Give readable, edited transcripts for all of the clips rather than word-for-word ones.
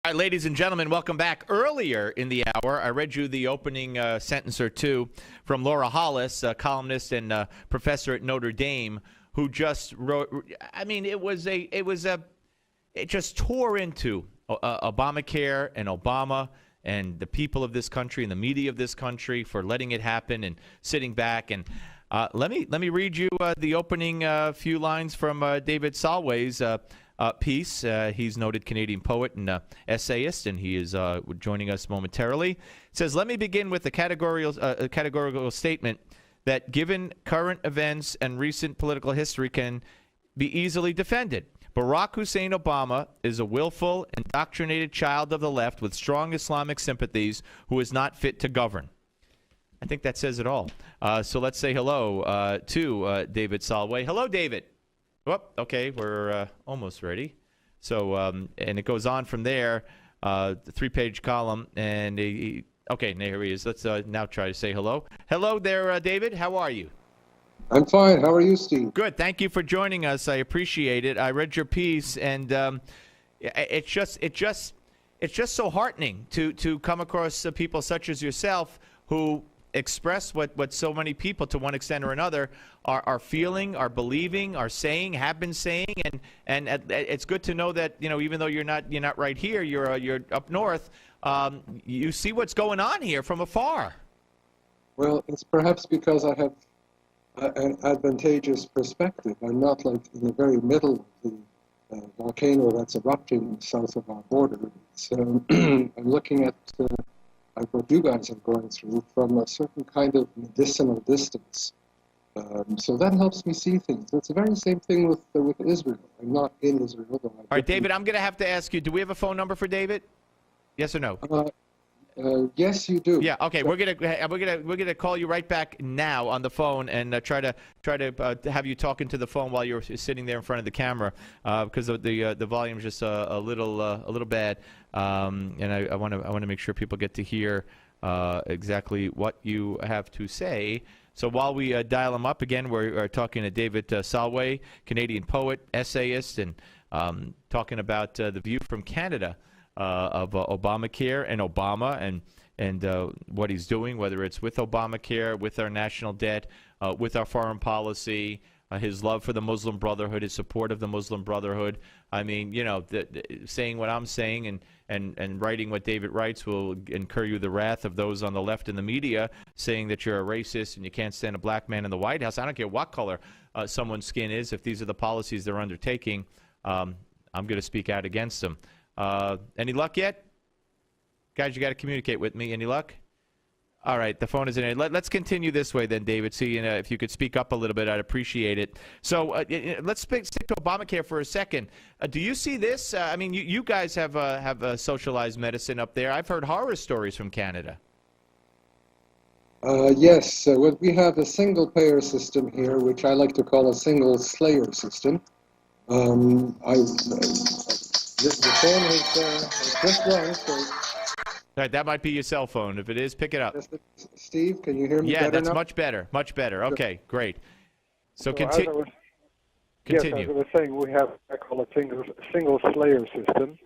All right, ladies and gentlemen, welcome back. Earlier in the hour, I read you the opening sentence or two from Laura Hollis, a columnist and professor at Notre Dame, who just wrote. I mean, it just tore into Obamacare and Obama and the people of this country and the media of this country for letting it happen and sitting back. And let me read you the opening few lines from David Solway's piece. He's noted Canadian poet and essayist, and he is joining us momentarily. It says, let me begin with a categorical statement that given current events and recent political history can be easily defended. Barack Hussein Obama is a willful, indoctrinated child of the left with strong Islamic sympathies who is not fit to govern. I think that says it all. So let's say hello to David Solway. Hello, David. Oh, okay, we're almost ready. So, and it goes on from there, the 3-page column, and okay, here he is. Let's now try to say hello. Hello there, David. How are you? I'm fine. How are you, Steve? Good. Thank you for joining us. I appreciate it. I read your piece, and it's just so heartening to come across people such as yourself who express what so many people, to one extent or another, are feeling, are believing, are saying, have been saying, and it's good to know that, you know, even though you're not right here, you're up north, you see what's going on here from afar. Well, it's perhaps because I have an advantageous perspective. I'm not like in the very middle of the volcano that's erupting south of our border. So I'm looking at like what you guys are going through from a certain kind of medicinal distance. So that helps me see things. It's the very same thing with Israel. I'm not in Israel. Though All right, David, I'm going to have to ask you, do we have a phone number for David? Yes or no? Yes, you do. Yeah. Okay. We're gonna call you right back now on the phone and try to have you talking to the phone while you're sitting there in front of the camera because the volume's just a little bad, and I want to make sure people get to hear exactly what you have to say. So while we dial him up again, we're talking to David Solway, Canadian poet, essayist, and talking about the view from Canada of Obamacare and Obama and what he's doing, whether it's with Obamacare, with our national debt, with our foreign policy, his love for the Muslim Brotherhood, his support of the Muslim Brotherhood. I mean, you know, saying what I'm saying and writing what David writes will incur you the wrath of those on the left in the media saying that you're a racist and you can't stand a black man in the White House. I don't care what color someone's skin is. If these are the policies they're undertaking, I'm going to speak out against them. Any luck yet? Guys, you got to communicate with me. Any luck? All right, the phone is in there. Let's continue this way then, David. See, if you could speak up a little bit, I'd appreciate it. So let's stick to Obamacare for a second. Do you see this? I mean, you guys have socialized medicine up there. I've heard horror stories from Canada. Yes, we have a single-payer system here, which I like to call a single-slayer system. The phone has just rung, so... All right, that might be your cell phone. If it is, pick it up. Steve, can you hear me better now? Yeah, that's much better. Much better. Okay, great. So continue. Yes, as I was saying, we have, I call it single-slayer system,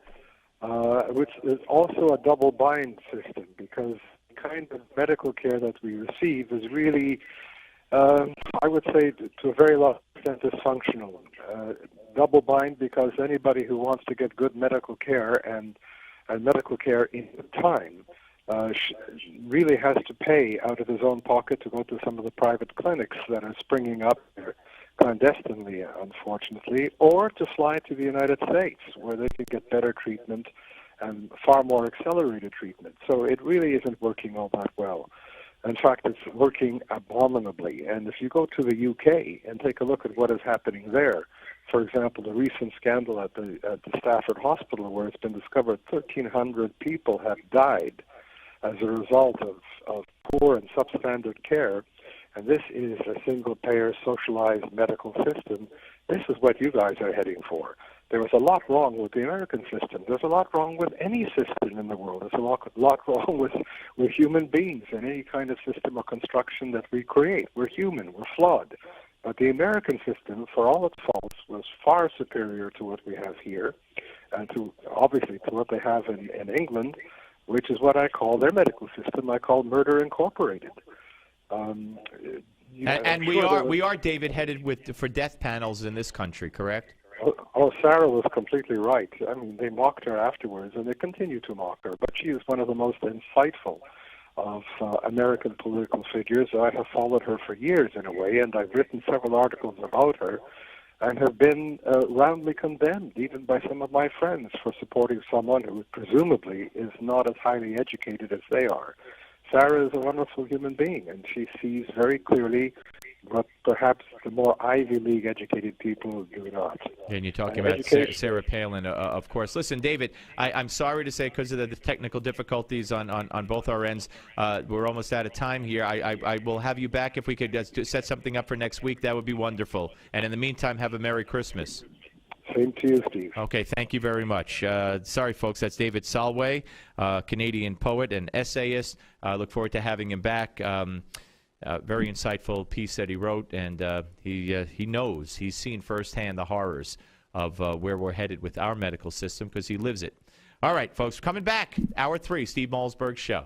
which is also a double-bind system, because the kind of medical care that we receive is really, I would say, to a very large extent, dysfunctional. Double-bind because anybody who wants to get good medical care and medical care in time really has to pay out of his own pocket to go to some of the private clinics that are springing up there clandestinely, unfortunately, or to fly to the United States where they can get better treatment and far more accelerated treatment. So it really isn't working all that well. In fact, it's working abominably. And if you go to the UK and take a look at what is happening there, for example, the recent scandal at the Stafford Hospital, where it's been discovered 1,300 people have died as a result of poor and substandard care, and this is a single-payer, socialized medical system. This is what you guys are heading for. There was a lot wrong with the American system. There's a lot wrong with any system in the world. There's a lot wrong with human beings and any kind of system or construction that we create. We're human. We're flawed. But the American system, for all its faults, was far superior to what we have here. and to obviously to what they have in England, which is what I call their medical system. I call Murder Incorporated. And we are, David, headed for death panels in this country, correct? Oh, Sarah was completely right. I mean, they mocked her afterwards, and they continue to mock her. But she is one of the most insightful of American political figures. I have followed her for years, in a way, and I've written several articles about her, and have been roundly condemned, even by some of my friends, for supporting someone who presumably is not as highly educated as they are. Sarah is a wonderful human being, and she sees very clearly what perhaps the more Ivy League educated people do not. And you're talking about Sarah Palin, of course. Listen, David, I'm sorry to say, because of the technical difficulties on both our ends, we're almost out of time here. I will have you back if we could set something up for next week. That would be wonderful. And in the meantime, have a Merry Christmas. Same to you, Steve. Okay, thank you very much. Sorry, folks, that's David Solway, Canadian poet and essayist. Look forward to having him back. Very insightful piece that he wrote, and he knows, he's seen firsthand the horrors of where we're headed with our medical system because he lives it. All right, folks, coming back, Hour 3, Steve Malzberg's show.